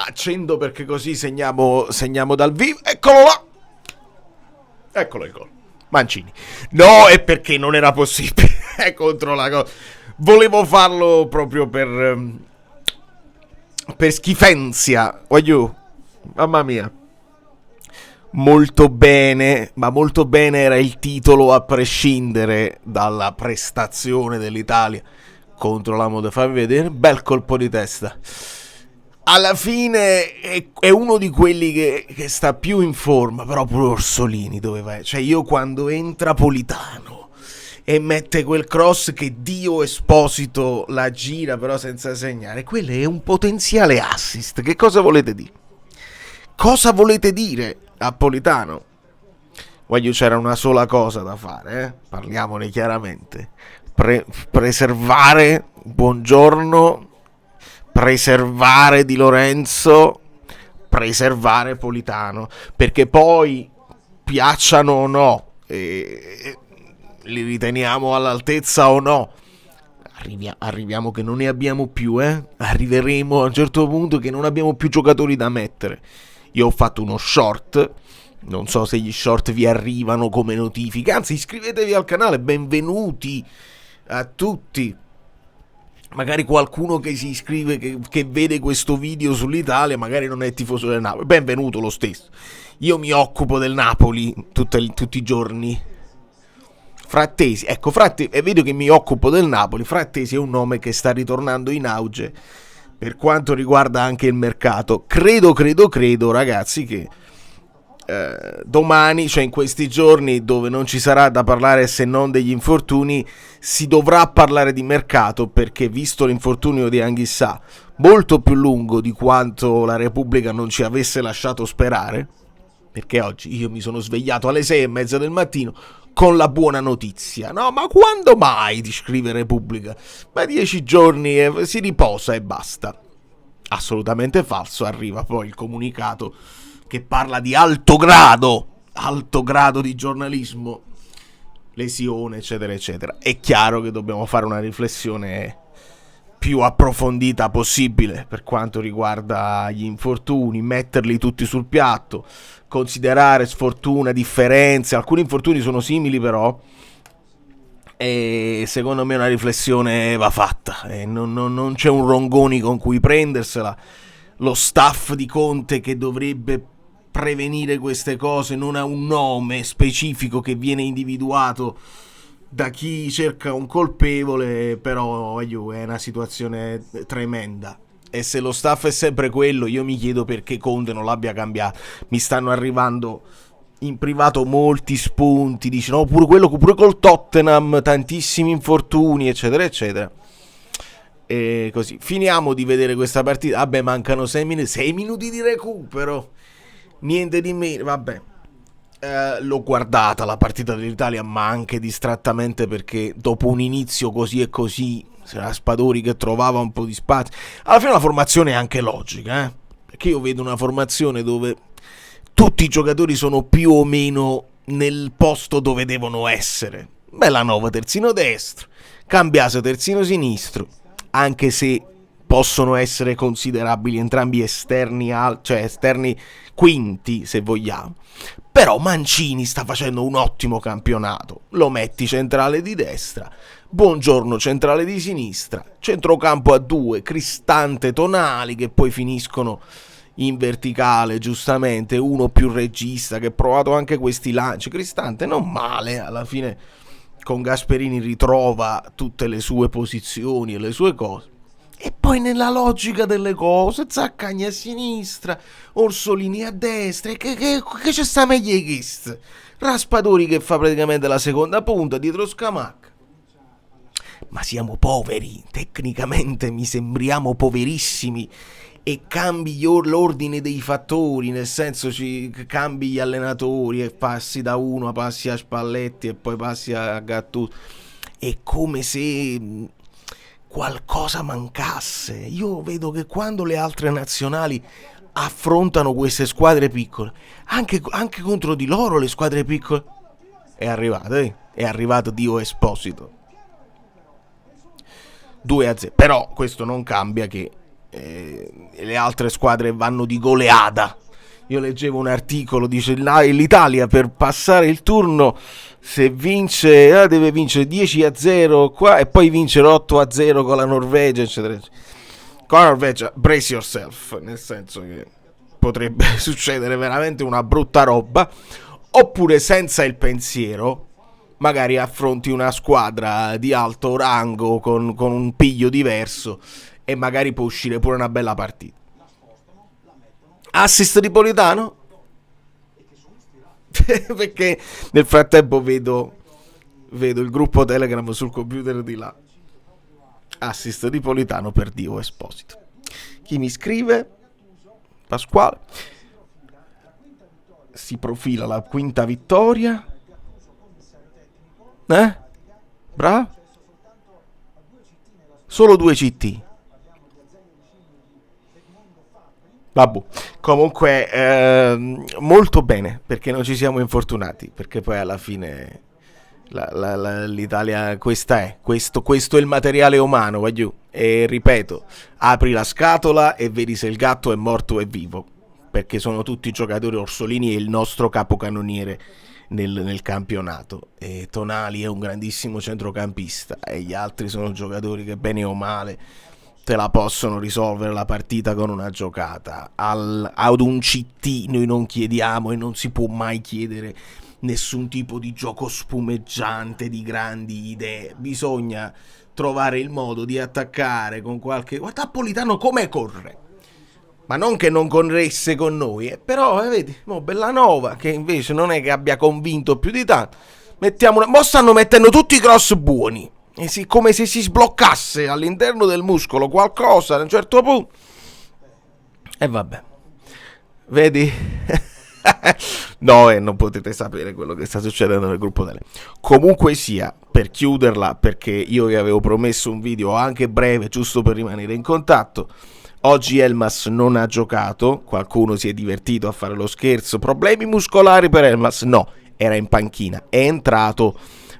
accendo perché così segniamo dal vivo. Eccolo là. Eccolo il gol. Mancini. No, è perché non era possibile. È contro la cosa. Volevo farlo proprio per schifenzia. Voglio. Mamma mia. Molto bene, ma molto bene era il titolo a prescindere dalla prestazione dell'Italia contro la Moldavia. Fammi vedere, bel colpo di testa. Alla fine è uno di quelli che sta più in forma, però pure Orsolini doveva. Cioè io quando entra Politano e mette quel cross che Dio Esposito la gira però senza segnare, quello è un potenziale assist. Che cosa volete dire? Cosa volete dire a Politano? Voglio, c'era una sola cosa da fare, parliamone chiaramente. Preservare Buongiorno, preservare Di Lorenzo, preservare Politano, perché poi piacciono o no, li riteniamo all'altezza o no, arriviamo che non ne abbiamo più, arriveremo a un certo punto che non abbiamo più giocatori da mettere. Io ho fatto uno short, non so se gli short vi arrivano come notifiche, anzi iscrivetevi al canale, benvenuti a tutti. Magari qualcuno che si iscrive, che vede questo video sull'Italia, magari non è tifoso del Napoli, benvenuto lo stesso. Io mi occupo del Napoli tutti i giorni. Frattesi, ecco, e vedo che mi occupo del Napoli. Frattesi è un nome che sta ritornando in auge per quanto riguarda anche il mercato. Credo ragazzi che domani, cioè in questi giorni dove non ci sarà da parlare se non degli infortuni, si dovrà parlare di mercato, perché visto l'infortunio di Anghissà, molto più lungo di quanto la Repubblica non ci avesse lasciato sperare, perché oggi io mi sono svegliato alle 6:30 del mattino con la buona notizia. No, ma quando mai, ti scrive Repubblica? Ma 10 giorni si riposa e basta. Assolutamente falso. Arriva poi il comunicato che parla di alto grado di giornalismo, lesione, eccetera, eccetera. È chiaro che dobbiamo fare una riflessione più approfondita possibile per quanto riguarda gli infortuni, metterli tutti sul piatto, considerare sfortuna, differenze. Alcuni infortuni sono simili però, e secondo me una riflessione va fatta, e non c'è un Rongoni con cui prendersela. Lo staff di Conte che dovrebbe prevenire queste cose non ha un nome specifico che viene individuato da chi cerca un colpevole, però è una situazione tremenda. E se lo staff è sempre quello, io mi chiedo perché Conte non l'abbia cambiato. Mi stanno arrivando in privato molti spunti, dice no, pure col Tottenham tantissimi infortuni, eccetera eccetera. E così finiamo di vedere questa partita. Vabbè, mancano 6 minuti di recupero, niente di meno. Vabbè, l'ho guardata la partita dell'Italia, ma anche distrattamente, perché dopo un inizio così e così, c'era Spadori che trovava un po' di spazio. Alla fine la formazione è anche logica, perché io vedo una formazione dove tutti i giocatori sono più o meno nel posto dove devono essere. Bellanova terzino destro, Cambiaso terzino sinistro, anche se possono essere considerabili entrambi esterni, cioè esterni quinti se vogliamo. Però Mancini sta facendo un ottimo campionato, lo metti centrale di destra, Buongiorno centrale di sinistra, centrocampo a due, Cristante, Tonali, che poi finiscono in verticale, giustamente, uno più regista che ha provato anche questi lanci. Cristante non male, alla fine con Gasperini ritrova tutte le sue posizioni e le sue cose. E poi nella logica delle cose, Zaccagni a sinistra, Orsolini a destra, che c'è sta meglio di questo? Raspadori che fa praticamente la seconda punta dietro Scamacca. Ma siamo poveri, tecnicamente mi sembriamo poverissimi, e cambi l'ordine dei fattori, nel senso cambi gli allenatori e passi da uno, passi a Spalletti e poi passi a Gattuso. È come se qualcosa mancasse. Io vedo che quando le altre nazionali affrontano queste squadre piccole, anche contro di loro le squadre piccole, è arrivato Dio Esposito 2-0. Però questo non cambia che e le altre squadre vanno di goleada. Io leggevo un articolo, dice l'Italia per passare il turno, se vince deve vincere 10-0 qua e poi vincere 8-0 con la Norvegia, eccetera, eccetera. Con la Norvegia brace yourself, nel senso che potrebbe succedere veramente una brutta roba. Oppure senza il pensiero magari affronti una squadra di alto rango con un piglio diverso e magari può uscire pure una bella partita. Assist di Politano? Perché nel frattempo vedo il gruppo Telegram sul computer di là. Assist di Politano per Dio Esposito. Chi mi scrive? Pasquale. Si profila la quinta vittoria. Bravo. Solo 2 CT. Vabbè. Comunque molto bene, perché non ci siamo infortunati, perché poi alla fine l'Italia questo è il materiale umano, voglio. E ripeto, apri la scatola e vedi se il gatto è morto o è vivo, perché sono tutti giocatori Orsolini e il nostro capocannoniere nel campionato. E Tonali è un grandissimo centrocampista e gli altri sono giocatori che bene o male te la possono risolvere la partita con una giocata. Ad un CT noi non chiediamo e non si può mai chiedere nessun tipo di gioco spumeggiante, di grandi idee. Bisogna trovare il modo di attaccare con qualche... Guarda Politano come corre! Ma non che non corresse con noi, però vedi, Bellanova, che invece non è che abbia convinto più di tanto. Mo stanno mettendo tutti i cross buoni, come se si sbloccasse all'interno del muscolo qualcosa a un certo punto. E vabbè, vedi? No, non potete sapere quello che sta succedendo nel gruppo Tele. Comunque sia, per chiuderla, perché io vi avevo promesso un video anche breve, giusto per rimanere in contatto. Oggi Elmas non ha giocato, qualcuno si è divertito a fare lo scherzo, problemi muscolari per Elmas? No, era in panchina, è entrato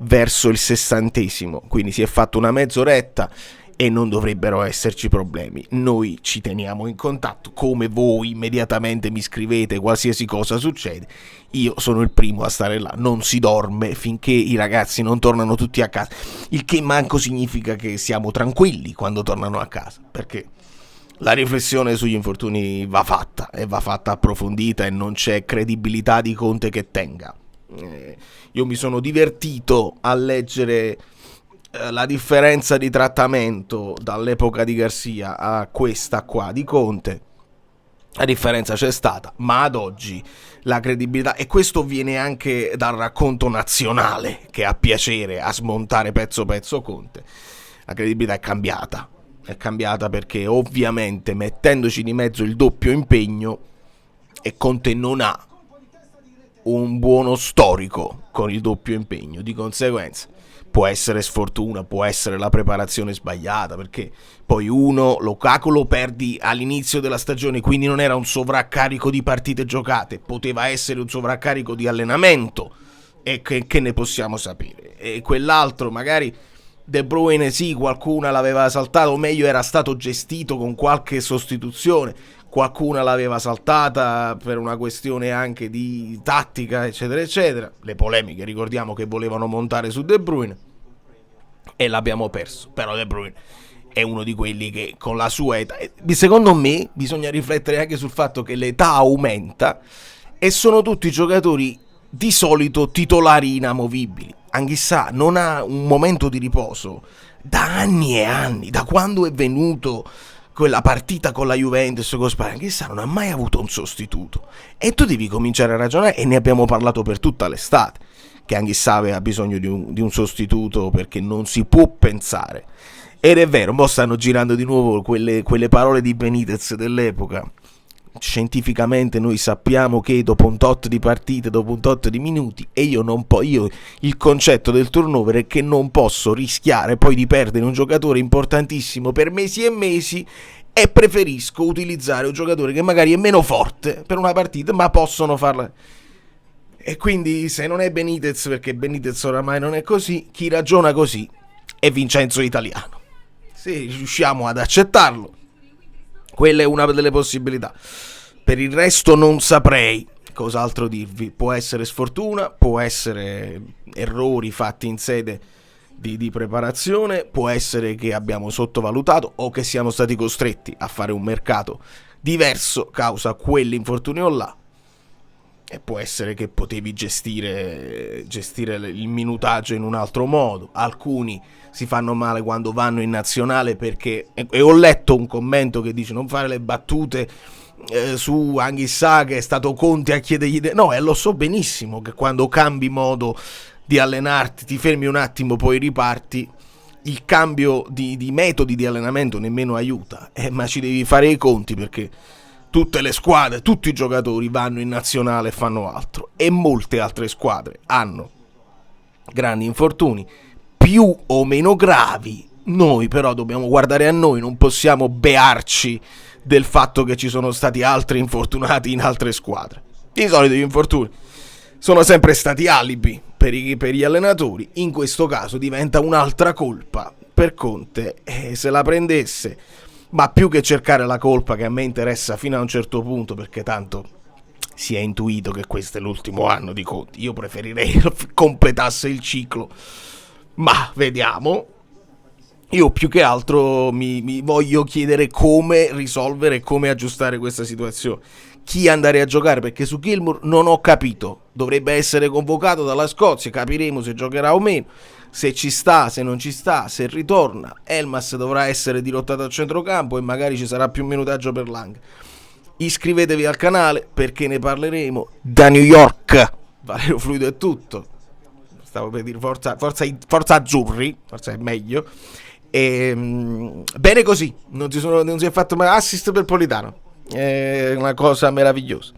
verso il 60°, quindi si è fatto una mezz'oretta e non dovrebbero esserci problemi. Noi ci teniamo in contatto, come voi immediatamente mi scrivete qualsiasi cosa succede, io sono il primo a stare là, non si dorme finché i ragazzi non tornano tutti a casa, il che manco significa che siamo tranquilli quando tornano a casa, perché la riflessione sugli infortuni va fatta, e va fatta approfondita, e non c'è credibilità di Conte che tenga. Io mi sono divertito a leggere la differenza di trattamento dall'epoca di Garcia a questa qua di Conte. La differenza c'è stata, ma ad oggi la credibilità, e questo viene anche dal racconto nazionale che ha piacere a smontare pezzo pezzo Conte, la credibilità è cambiata perché ovviamente mettendoci di mezzo il doppio impegno, e Conte non ha un buono storico con il doppio impegno, di conseguenza può essere sfortuna, può essere la preparazione sbagliata, perché poi Lukaku lo perdi all'inizio della stagione, quindi non era un sovraccarico di partite giocate, poteva essere un sovraccarico di allenamento, e che ne possiamo sapere. E quell'altro magari De Bruyne sì, qualcuna l'aveva saltato, o meglio era stato gestito con qualche sostituzione, qualcuna l'aveva saltata per una questione anche di tattica, eccetera eccetera, le polemiche ricordiamo che volevano montare su De Bruyne e l'abbiamo perso. Però De Bruyne è uno di quelli che con la sua età, secondo me bisogna riflettere anche sul fatto che l'età aumenta e sono tutti giocatori di solito titolari inamovibili. Anghissà non ha un momento di riposo da anni e anni, da quando è venuto quella partita con la Juventus con Spagna. Anghissà non ha mai avuto un sostituto, e tu devi cominciare a ragionare, e ne abbiamo parlato per tutta l'estate, che Anghissà aveva bisogno di un sostituto, perché non si può pensare, ed è vero, mo stanno girando di nuovo quelle parole di Benitez dell'epoca. Scientificamente noi sappiamo che dopo un tot di partite, dopo un tot di minuti, e io il concetto del turnover è che non posso rischiare poi di perdere un giocatore importantissimo per mesi e mesi, e preferisco utilizzare un giocatore che magari è meno forte per una partita, ma possono farla. E quindi se non è Benitez, perché Benitez oramai non è così, chi ragiona così è Vincenzo Italiano. Se riusciamo ad accettarlo, Quella è una delle possibilità. Per il resto non saprei cos'altro dirvi. Può essere sfortuna, può essere errori fatti in sede di preparazione, può essere che abbiamo sottovalutato o che siamo stati costretti a fare un mercato diverso causa quell'infortunio là, e può essere che potevi gestire il minutaggio in un altro modo. Alcuni si fanno male quando vanno in nazionale perché, e ho letto un commento che dice non fare le battute su Anghissà che è stato Conte a chiedergli no, lo so benissimo che quando cambi modo di allenarti, ti fermi un attimo, poi riparti, il cambio di metodi di allenamento nemmeno aiuta, ma ci devi fare i conti perché tutte le squadre, tutti i giocatori vanno in nazionale e fanno altro, e molte altre squadre hanno grandi infortuni più o meno gravi. Noi però dobbiamo guardare a noi, non possiamo bearci del fatto che ci sono stati altri infortunati in altre squadre. Di solito gli infortuni sono sempre stati alibi per gli allenatori, in questo caso diventa un'altra colpa per Conte, e se la prendesse, ma più che cercare la colpa, che a me interessa fino a un certo punto, perché tanto si è intuito che questo è l'ultimo anno di Conte, io preferirei completasse il ciclo, ma vediamo. Io più che altro mi voglio chiedere come risolvere e come aggiustare questa situazione, chi andare a giocare, perché su Gilmour non ho capito, dovrebbe essere convocato dalla Scozia, capiremo se giocherà o meno, se ci sta, se non ci sta, se ritorna. Elmas dovrà essere dirottato al centrocampo e magari ci sarà più minutaggio per Lang. Iscrivetevi al canale perché ne parleremo da New York. Valerio Fluido è tutto, stavo per dire forza azzurri, forse è meglio. Bene così, non si è fatto mai assist per Politano, è una cosa meravigliosa.